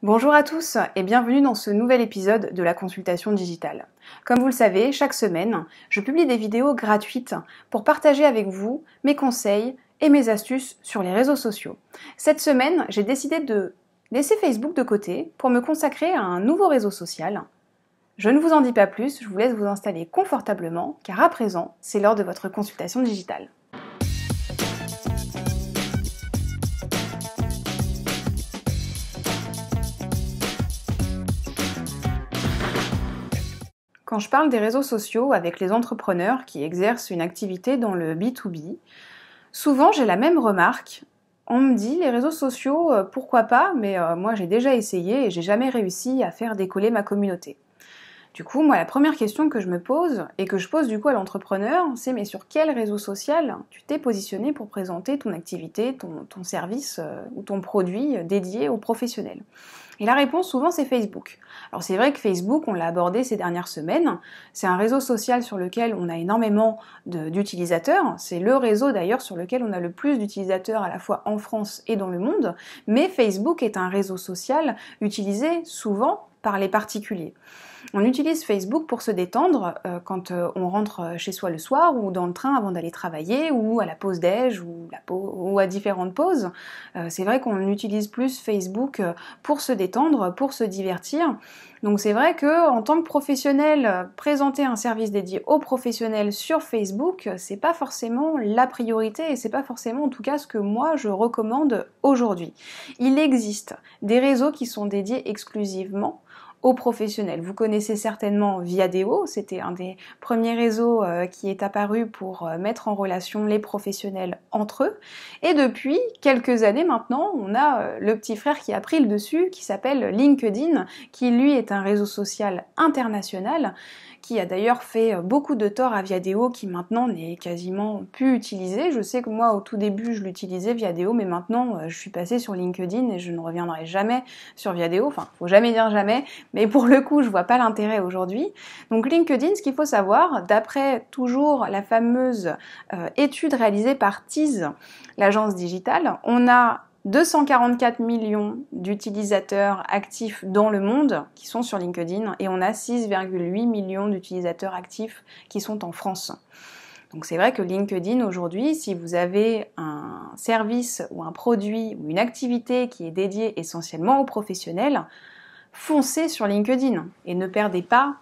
Bonjour à tous et bienvenue dans ce nouvel épisode de la consultation digitale. Comme vous le savez, chaque semaine, je publie des vidéos gratuites pour partager avec vous mes conseils et mes astuces sur les réseaux sociaux. Cette semaine, j'ai décidé de laisser Facebook de côté pour me consacrer à un nouveau réseau social. Je ne vous en dis pas plus, je vous laisse vous installer confortablement car à présent, c'est l'heure de votre consultation digitale. Quand je parle des réseaux sociaux avec les entrepreneurs qui exercent une activité dans le B2B, souvent j'ai la même remarque. On me dit les réseaux sociaux, pourquoi pas, mais moi j'ai déjà essayé et j'ai jamais réussi à faire décoller ma communauté. Du coup, moi la première question que je me pose et que je pose du coup à l'entrepreneur, c'est mais sur quel réseau social tu t'es positionné pour présenter ton activité, ton service ou ton produit dédié aux professionnels? Et la réponse souvent c'est Facebook. Alors c'est vrai que Facebook, on l'a abordé ces dernières semaines, c'est un réseau social sur lequel on a énormément d'utilisateurs, c'est le réseau d'ailleurs sur lequel on a le plus d'utilisateurs à la fois en France et dans le monde, mais Facebook est un réseau social utilisé souvent par les particuliers. On utilise Facebook pour se détendre quand on rentre chez soi le soir ou dans le train avant d'aller travailler ou à la pause déj ou à différentes pauses. C'est vrai qu'on utilise plus Facebook pour se détendre, pour se divertir. Donc c'est vrai que en tant que professionnel, présenter un service dédié aux professionnels sur Facebook, c'est pas forcément la priorité et c'est pas forcément en tout cas ce que moi je recommande aujourd'hui. Il existe des réseaux qui sont dédiés exclusivement aux professionnels. Vous connaissez certainement Viadeo, c'était un des premiers réseaux qui est apparu pour mettre en relation les professionnels entre eux. Et depuis quelques années maintenant, on a le petit frère qui a pris le dessus, qui s'appelle LinkedIn, qui lui est un réseau social international, qui a d'ailleurs fait beaucoup de tort à Viadeo, qui maintenant n'est quasiment plus utilisé. Je sais que moi, au tout début, je l'utilisais Viadeo, mais maintenant, je suis passée sur LinkedIn et je ne reviendrai jamais sur Viadeo. Enfin, faut jamais dire jamais, mais pour le coup, je vois pas l'intérêt aujourd'hui. Donc LinkedIn, ce qu'il faut savoir, d'après toujours la fameuse étude réalisée par Tease, l'agence digitale, on a 244 millions d'utilisateurs actifs dans le monde qui sont sur LinkedIn et on a 6,8 millions d'utilisateurs actifs qui sont en France. Donc c'est vrai que LinkedIn aujourd'hui, si vous avez un service ou un produit ou une activité qui est dédiée essentiellement aux professionnels, foncez sur LinkedIn et ne perdez pas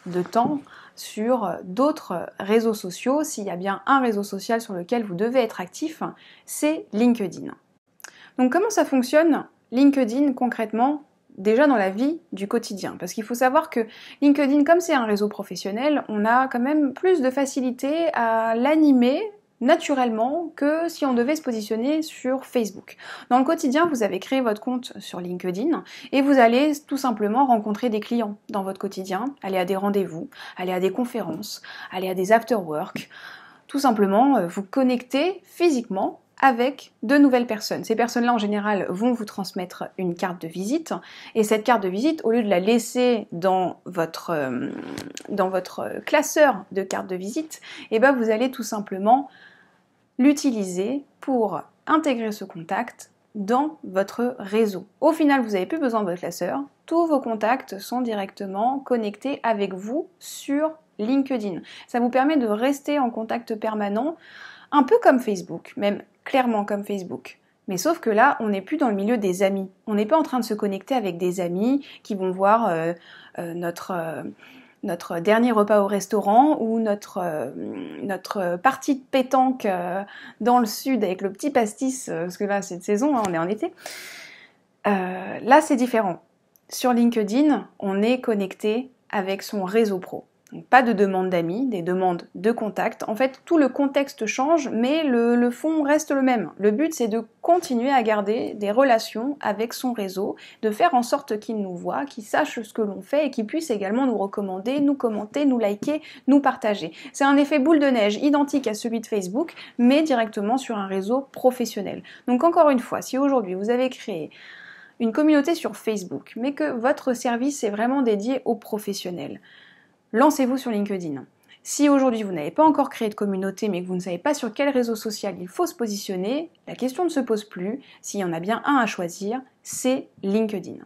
de temps sur d'autres réseaux sociaux. S'il y a bien un réseau social sur lequel vous devez être actif, c'est LinkedIn. Donc comment ça fonctionne LinkedIn concrètement déjà dans la vie du quotidien? Parce qu'il faut savoir que LinkedIn, comme c'est un réseau professionnel, on a quand même plus de facilité à l'animer naturellement que si on devait se positionner sur Facebook. Dans le quotidien, vous avez créé votre compte sur LinkedIn et vous allez tout simplement rencontrer des clients dans votre quotidien, aller à des rendez-vous, aller à des conférences, aller à des after-work, tout simplement vous connecter physiquement avec de nouvelles personnes. Ces personnes-là, en général, vont vous transmettre une carte de visite, et cette carte de visite, au lieu de la laisser dans votre classeur de cartes de visite, eh ben, vous allez tout simplement l'utiliser pour intégrer ce contact dans votre réseau. Au final, vous n'avez plus besoin de votre classeur, tous vos contacts sont directement connectés avec vous sur LinkedIn. Ça vous permet de rester en contact permanent, un peu comme Facebook, même clairement comme Facebook. Mais sauf que là, on n'est plus dans le milieu des amis. On n'est pas en train de se connecter avec des amis qui vont voir notre dernier repas au restaurant ou notre partie de pétanque dans le sud avec le petit pastis, parce que là c'est de saison, hein, on est en été. Là c'est différent. Sur LinkedIn, on est connecté avec son réseau pro. Donc, pas de demande d'amis, des demandes de contact. En fait, tout le contexte change, mais le fond reste le même. Le but, c'est de continuer à garder des relations avec son réseau, de faire en sorte qu'il nous voit, qu'il sache ce que l'on fait et qu'il puisse également nous recommander, nous commenter, nous liker, nous partager. C'est un effet boule de neige identique à celui de Facebook, mais directement sur un réseau professionnel. Donc encore une fois, si aujourd'hui vous avez créé une communauté sur Facebook, mais que votre service est vraiment dédié aux professionnels, lancez-vous sur LinkedIn. Si aujourd'hui vous n'avez pas encore créé de communauté mais que vous ne savez pas sur quel réseau social il faut se positionner, la question ne se pose plus. S'il y en a bien un à choisir, c'est LinkedIn.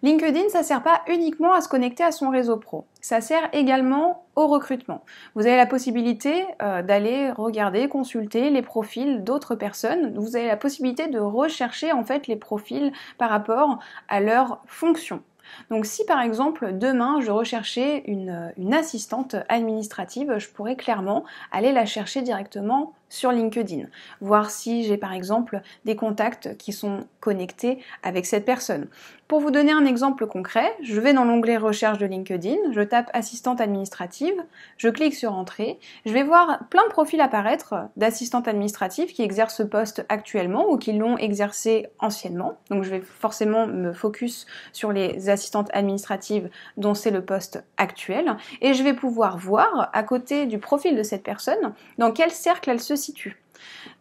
LinkedIn, ça sert pas uniquement à se connecter à son réseau pro, ça sert également au recrutement. Vous avez la possibilité d'aller regarder, consulter les profils d'autres personnes. Vous avez la possibilité de rechercher en fait les profils par rapport à leur fonction. Donc si par exemple demain je recherchais une assistante administrative, je pourrais clairement aller la chercher directement sur LinkedIn, voir si j'ai par exemple des contacts qui sont connectés avec cette personne. Pour vous donner un exemple concret, je vais dans l'onglet recherche de LinkedIn, je tape assistante administrative, je clique sur entrée, je vais voir plein de profils apparaître d'assistantes administratives qui exercent ce poste actuellement ou qui l'ont exercé anciennement. Donc je vais forcément me focus sur les assistantes administratives dont c'est le poste actuel et je vais pouvoir voir à côté du profil de cette personne dans quel cercle elle se situe.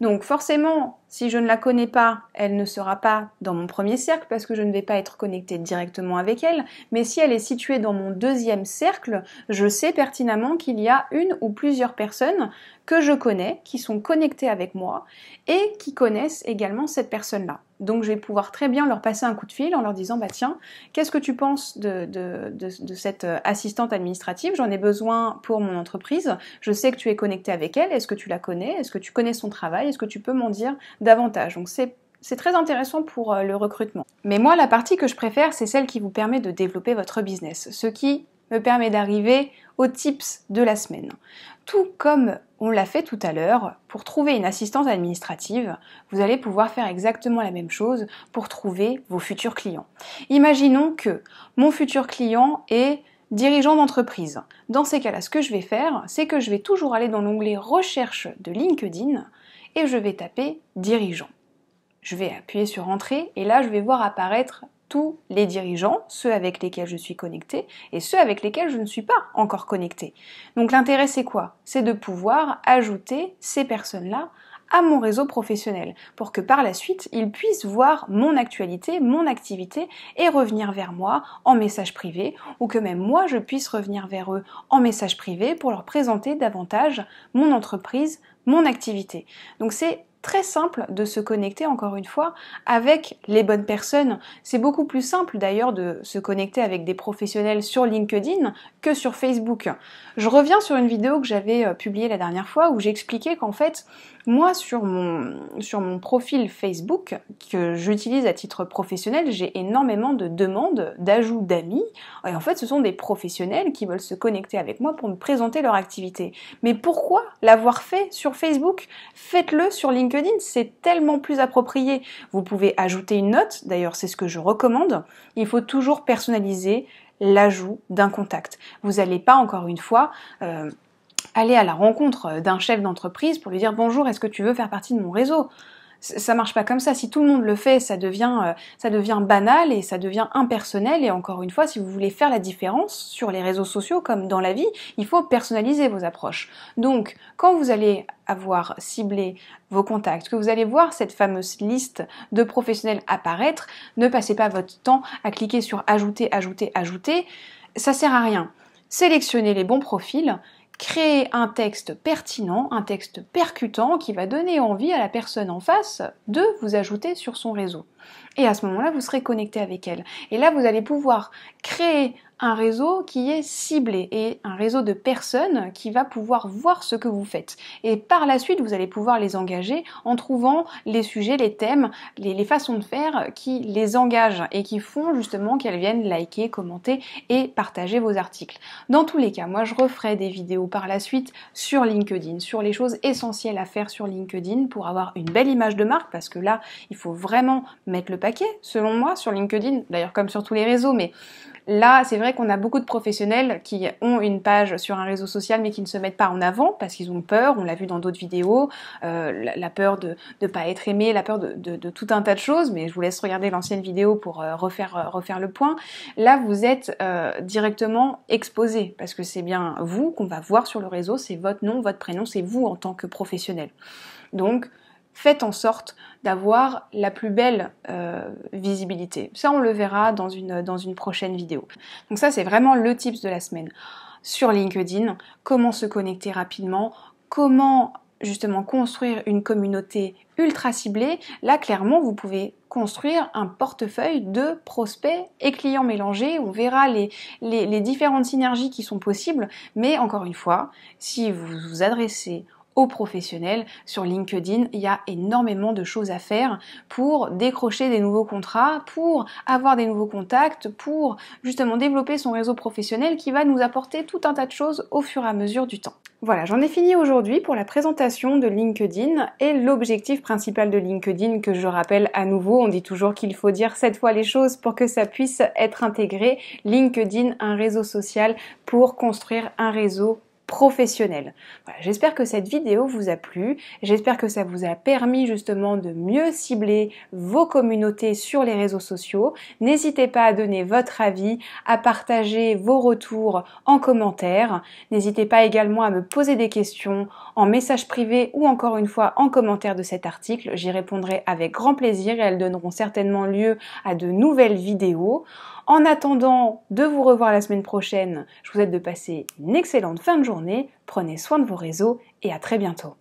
Donc forcément, si je ne la connais pas, elle ne sera pas dans mon premier cercle parce que je ne vais pas être connectée directement avec elle, mais si elle est située dans mon deuxième cercle, je sais pertinemment qu'il y a une ou plusieurs personnes que je connais, qui sont connectées avec moi et qui connaissent également cette personne-là. Donc je vais pouvoir très bien leur passer un coup de fil en leur disant bah tiens, qu'est-ce que tu penses de cette assistante administrative? J'en ai besoin pour mon entreprise, je sais que tu es connecté avec elle, est-ce que tu la connais? Est-ce que tu connais son travail? Est-ce que tu peux m'en dire davantage? Donc c'est très intéressant pour le recrutement. Mais moi, la partie que je préfère, c'est celle qui vous permet de développer votre business, ce qui me permet d'arriver aux tips de la semaine. Tout comme on l'a fait tout à l'heure, pour trouver une assistante administrative, vous allez pouvoir faire exactement la même chose pour trouver vos futurs clients. Imaginons que mon futur client est dirigeant d'entreprise. Dans ces cas-là, ce que je vais faire, c'est que je vais toujours aller dans l'onglet recherche de LinkedIn et je vais taper dirigeant. Je vais appuyer sur entrée et là je vais voir apparaître tous les dirigeants, ceux avec lesquels je suis connectée et ceux avec lesquels je ne suis pas encore connectée. Donc l'intérêt c'est quoi? C'est de pouvoir ajouter ces personnes-là à mon réseau professionnel pour que par la suite ils puissent voir mon actualité, mon activité et revenir vers moi en message privé ou que même moi je puisse revenir vers eux en message privé pour leur présenter davantage mon entreprise, mon activité. Donc c'est très simple de se connecter encore une fois avec les bonnes personnes. C'est beaucoup plus simple d'ailleurs de se connecter avec des professionnels sur LinkedIn que sur Facebook. Je reviens sur une vidéo que j'avais publiée la dernière fois où j'expliquais qu'en fait, moi sur mon profil Facebook que j'utilise à titre professionnel, j'ai énormément de demandes d'ajout d'amis et en fait ce sont des professionnels qui veulent se connecter avec moi pour me présenter leur activité. Mais pourquoi l'avoir fait sur Facebook? Faites-le sur LinkedIn, c'est tellement plus approprié. Vous pouvez ajouter une note, d'ailleurs c'est ce que je recommande. Il faut toujours personnaliser l'ajout d'un contact. Vous n'allez pas, encore une fois, aller à la rencontre d'un chef d'entreprise pour lui dire « Bonjour, est-ce que tu veux faire partie de mon réseau ?» Ça marche pas comme ça. Si tout le monde le fait, ça devient banal et ça devient impersonnel. Et encore une fois, si vous voulez faire la différence sur les réseaux sociaux comme dans la vie, il faut personnaliser vos approches. Donc, quand vous allez avoir ciblé vos contacts, que vous allez voir cette fameuse liste de professionnels apparaître, ne passez pas votre temps à cliquer sur ajouter, ajouter, ajouter. Ça sert à rien. Sélectionnez les bons profils. Créer un texte pertinent, un texte percutant qui va donner envie à la personne en face de vous ajouter sur son réseau. Et à ce moment-là, vous serez connecté avec elle. Et là, vous allez pouvoir créer un réseau qui est ciblé et un réseau de personnes qui va pouvoir voir ce que vous faites. Et par la suite, vous allez pouvoir les engager en trouvant les sujets, les thèmes, les façons de faire qui les engagent et qui font justement qu'elles viennent liker, commenter et partager vos articles. Dans tous les cas, moi je referai des vidéos par la suite sur LinkedIn, sur les choses essentielles à faire sur LinkedIn pour avoir une belle image de marque parce que là, il faut vraiment mettre le paquet, selon moi, sur LinkedIn, d'ailleurs comme sur tous les réseaux, mais là, c'est vrai qu'on a beaucoup de professionnels qui ont une page sur un réseau social mais qui ne se mettent pas en avant parce qu'ils ont peur, on l'a vu dans d'autres vidéos, la peur de ne pas être aimé, la peur de tout un tas de choses, mais je vous laisse regarder l'ancienne vidéo pour refaire le point. Là, vous êtes directement exposé parce que c'est bien vous qu'on va voir sur le réseau, c'est votre nom, votre prénom, c'est vous en tant que professionnel. Donc, faites en sorte d'avoir la plus belle visibilité. Ça, on le verra dans une prochaine vidéo. Donc ça, c'est vraiment le tips de la semaine. sur LinkedIn, comment se connecter rapidement, comment justement construire une communauté ultra ciblée. Là, clairement, vous pouvez construire un portefeuille de prospects et clients mélangés. On verra les différentes synergies qui sont possibles, mais encore une fois, si vous vous adressez aux professionnels sur LinkedIn, il y a énormément de choses à faire pour décrocher des nouveaux contrats, pour avoir des nouveaux contacts, pour justement développer son réseau professionnel qui va nous apporter tout un tas de choses au fur et à mesure du temps. Voilà, j'en ai fini aujourd'hui pour la présentation de LinkedIn et l'objectif principal de LinkedIn que je rappelle à nouveau, on dit toujours qu'il faut dire 7 fois les choses pour que ça puisse être intégré. LinkedIn, un réseau social pour construire un réseau professionnel. Voilà, j'espère que cette vidéo vous a plu, j'espère que ça vous a permis justement de mieux cibler vos communautés sur les réseaux sociaux. N'hésitez pas à donner votre avis, à partager vos retours en commentaire. N'hésitez pas également à me poser des questions en message privé ou encore une fois en commentaire de cet article. J'y répondrai avec grand plaisir et elles donneront certainement lieu à de nouvelles vidéos. En attendant de vous revoir la semaine prochaine, je vous souhaite de passer une excellente fin de journée, prenez soin de vos réseaux et à très bientôt.